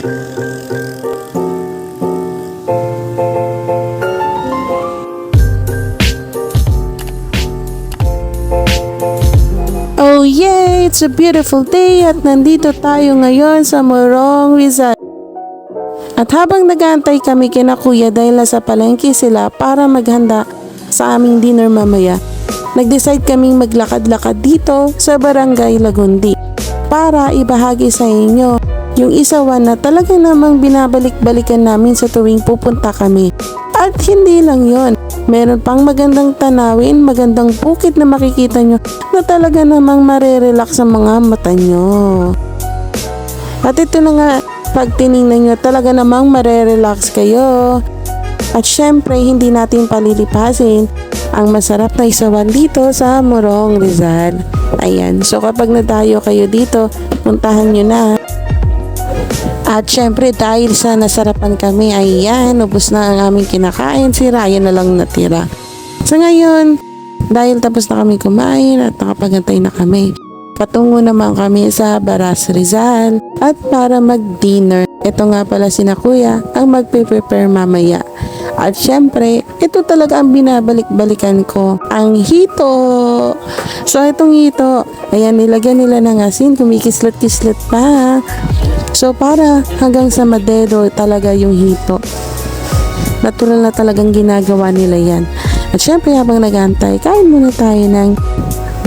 Oh yay! It's a beautiful day at nandito tayo ngayon sa Morong, Rizal. At habang nag-aantay kami kina kuya dahil sa palengke sila para maghanda sa aming dinner mamaya, nag-decide kaming maglakad-lakad dito sa Barangay Lagundi para ibahagi sa inyo yung isawan na talaga namang binabalik-balikan namin sa tuwing pupunta kami. At hindi lang yon, meron pang magandang tanawin, magandang bukid na makikita nyo na talaga namang marerelax sa mga mata nyo. At ito na nga, pag tinignan nyo talaga namang marerelax kayo. At syempre hindi natin palilipasin ang masarap na isawan dito sa Morong, Rizal. Ayan, so kapag nadayo kayo dito, puntahan nyo na. At syempre dahil sa nasarapan kami, ayan, ubos na ang aming kinakain, si Ryan na lang natira. So ngayon, dahil tapos na kami kumain at nakapagantay na kami, patungo naman kami sa Baras, Rizal at para mag-dinner. Ito nga pala sina kuya ang magpe-prepare mamaya. At syempre, ito talaga ang binabalik-balikan ko, ang hito. So itong hito, ayan, nilagyan nila ng asin, kumikislot-kislot pa. So para hanggang sa madedo talaga yung hito. Natural na talagang ginagawa nila yan. At syempre habang nag-aantay, kain muna tayo ng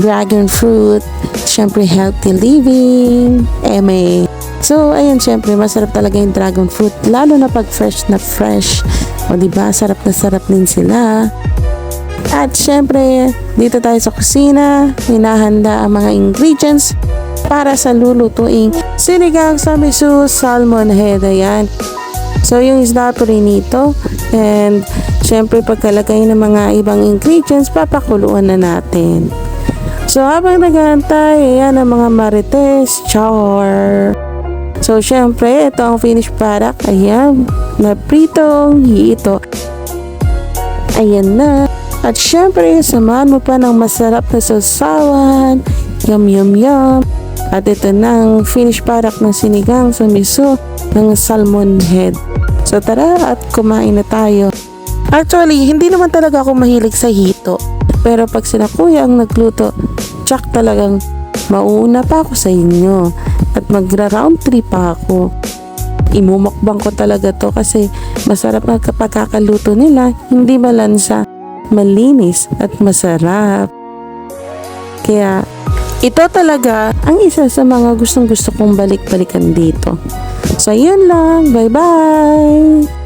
dragon fruit. Syempre healthy living, eme. So ayan, syempre masarap talaga yung dragon fruit, lalo na pag fresh na fresh. O diba, sarap na sarap din sila. At syempre, dito tayo sa kusina, hinahanda ang mga ingredients para sa lulutuing sinigang sa miso salmon head. Ayan. So yung isda prinito, and syempre pagkalagay ng mga ibang ingredients, papakuluan na natin. So habang nag-aantay, ayan ang mga marites, char. So syempre, ito ang finished product. Ayan, na pritong hito. Ayan na. At syempre, samahan mo pa ng masarap na sausawan. Yum, yum, yum. At ito na ang finished product ng sinigang sa miso ng salmon head. So tara at kumain na tayo. Actually, hindi naman talaga ako mahilig sa hito. Pero pag sina kuya ang nagluto, tsak talagang mauuna pa ako sa inyo. At magra-round 3 pa ako. Imumukbang ko talaga to kasi masarap ang pagkakaluto nila. Hindi malansa, malinis at masarap. Kaya ito talaga ang isa sa mga gustong-gusto kong balik-balikan dito. So yun lang. Bye-bye!